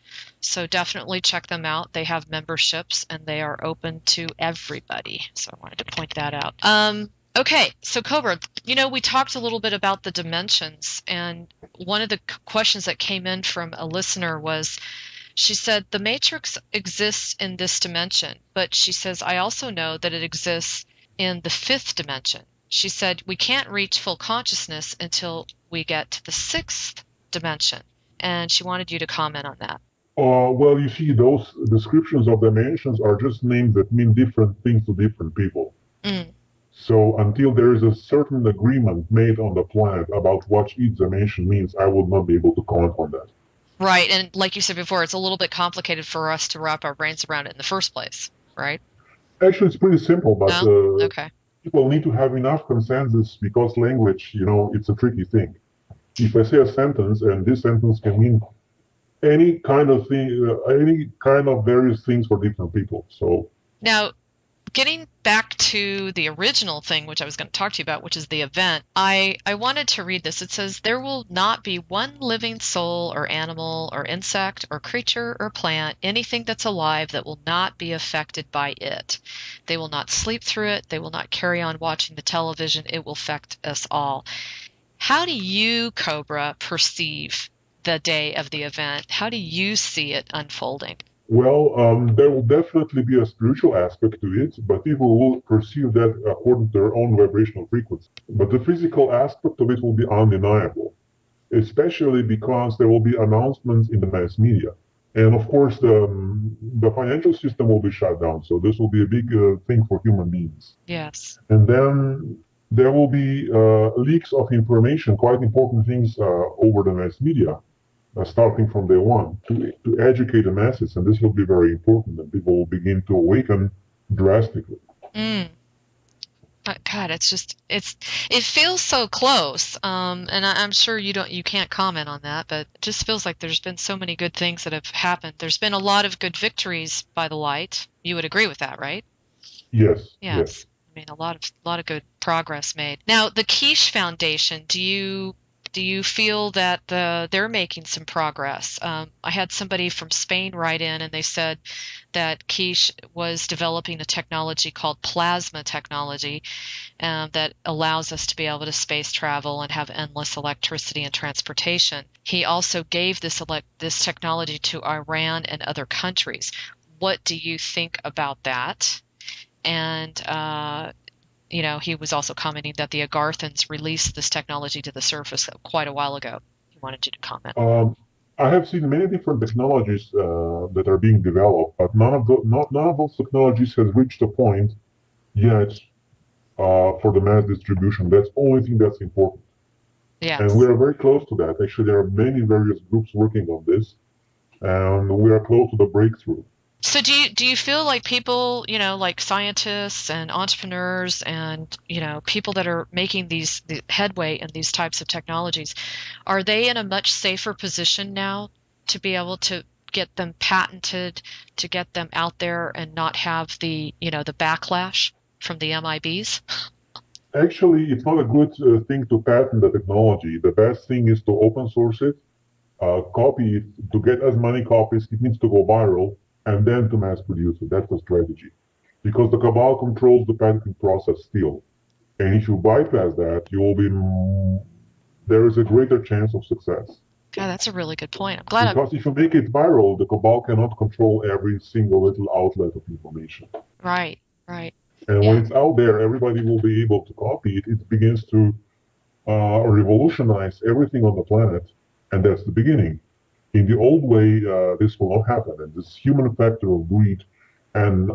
C: So definitely check them out. They have memberships, and they are open to everybody. So I wanted to point that out. Okay, so Cobra, we talked a little bit about the dimensions, and one of the questions that came in from a listener was, she said, the matrix exists in this dimension, but she says, I also know that it exists in the 5th dimension. She said, we can't reach full consciousness until we get to the 6th dimension, and she wanted you to comment on that.
B: Well, you see, those descriptions of dimensions are just names that mean different things to different people. So until there is a certain agreement made on the planet about what each dimension means, I will not be able to comment on that.
C: Right, and like you said before, it's a little bit complicated for us to wrap our brains around it in the first place, right?
B: Actually, it's pretty simple, but
C: Okay.
B: People need to have enough consensus because language, it's a tricky thing. If I say a sentence, and this sentence can mean any kind of thing, any kind of various things for different people. So
C: now, getting back to the original thing, which I was going to talk to you about, which is the event, I wanted to read this. It says, there will not be one living soul or animal or insect or creature or plant, anything that's alive that will not be affected by it. They will not sleep through it. They will not carry on watching the television. It will affect us all. How do you, Cobra, perceive the day of the event? How do you see it unfolding?
B: Well, there will definitely be a spiritual aspect to it, but people will perceive that according to their own vibrational frequency. But the physical aspect of it will be undeniable, especially because there will be announcements in the mass media. And of course, the financial system will be shut down, so this will be a big thing for human beings.
C: Yes.
B: And then there will be leaks of information, quite important things over the mass media. Starting from day one to educate the masses, and this will be very important, and people will begin to awaken drastically.
C: God, it feels so close, and I'm sure you can't comment on that, but it just feels like there's been so many good things that have happened. There's been a lot of good victories by the light. You would agree with that, right?
B: Yes.
C: I mean, a lot of good progress made. Now, the Quiche Foundation, do you feel that they're making some progress? I had somebody from Spain write in, and they said that Quiche was developing a technology called plasma technology that allows us to be able to space travel and have endless electricity and transportation. He also gave this technology to Iran and other countries. What do you think about that? And he was also commenting that the Agarthans released this technology to the surface quite a while ago. He wanted you to comment.
B: I have seen many different technologies that are being developed, but none of those technologies has reached a point yet for the mass distribution. That's the only thing that's important.
C: Yes.
B: And we are very close to that. Actually, there are many various groups working on this, and we are close to the breakthrough.
C: So do you feel like people, like scientists and entrepreneurs and, people that are making the headway in these types of technologies, are they in a much safer position now to be able to get them patented, to get them out there and not have the backlash from the MIBs?
B: Actually, it's not a good thing to patent the technology. The best thing is to open source it, copy it. To get as many copies, it needs to go viral, and then to mass produce it. That's the strategy. Because the cabal controls the patenting process still. And if you bypass that, you will be, there is a greater chance of success.
C: God, that's a really good point. I'm glad
B: Because if you make it viral, the cabal cannot control every single little outlet of information.
C: Right, right.
B: And when
C: Yeah.
B: it's out there, everybody will be able to copy it. It begins to revolutionize everything on the planet, and that's the beginning. In the old way, this will not happen, and this human factor of greed and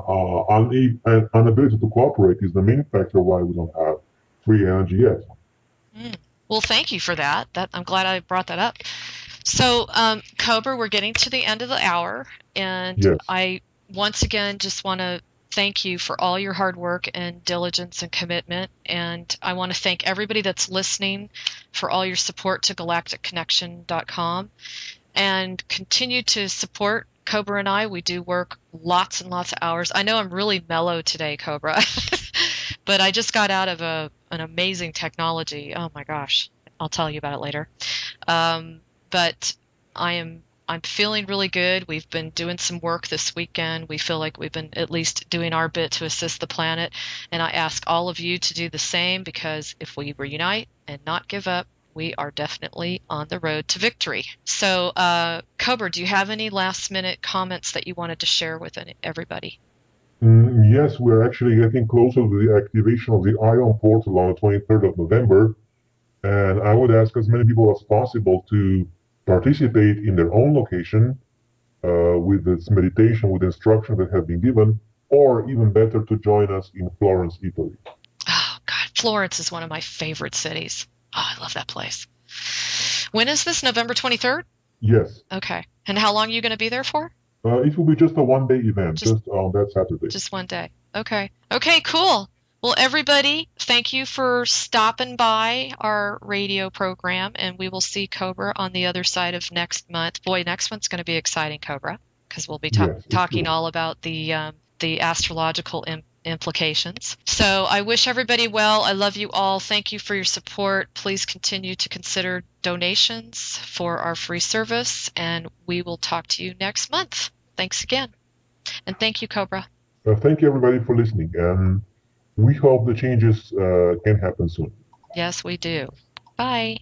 B: inability to cooperate is the main factor why we don't have free energy yet.
C: Well, thank you for that. I'm glad I brought that up. So, Cobra, we're getting to the end of the hour, and
B: Yes.
C: I once again just want to thank you for all your hard work and diligence and commitment. And I want to thank everybody that's listening for all your support to galacticconnection.com, and continue to support Cobra and I. We do work lots and lots of hours. I know I'm really mellow today, Cobra, but I just got out of an amazing technology. Oh my gosh, I'll tell you about it later. But I'm feeling really good. We've been doing some work this weekend. We feel like we've been at least doing our bit to assist the planet. And I ask all of you to do the same, because if we reunite and not give up, we are definitely on the road to victory. So, Cobra, do you have any last minute comments that you wanted to share with everybody?
B: Yes, we're actually getting closer to the activation of the Ion portal on the 23rd of November. And I would ask as many people as possible to participate in their own location with this meditation, with instructions that have been given, or even better, to join us in Florence, Italy.
C: Oh, God, Florence is one of my favorite cities. Oh, I love that place. When is this, November 23rd?
B: Yes.
C: Okay. And how long are you going to be there for?
B: It will be just a one-day event, just on that Saturday.
C: Just one day. Okay. Okay, cool. Well, everybody, thank you for stopping by our radio program, and we will see Cobra on the other side of next month. Boy, next month's going to be exciting, Cobra, because we'll be talking all about the astrological implications. So I wish everybody well. I love you all. Thank you for your support. Please continue to consider donations for our free service, and we will talk to you next month. Thanks again. And thank you, Cobra.
B: Thank you, everybody, for listening. And we hope the changes can happen soon.
C: Yes, we do. Bye.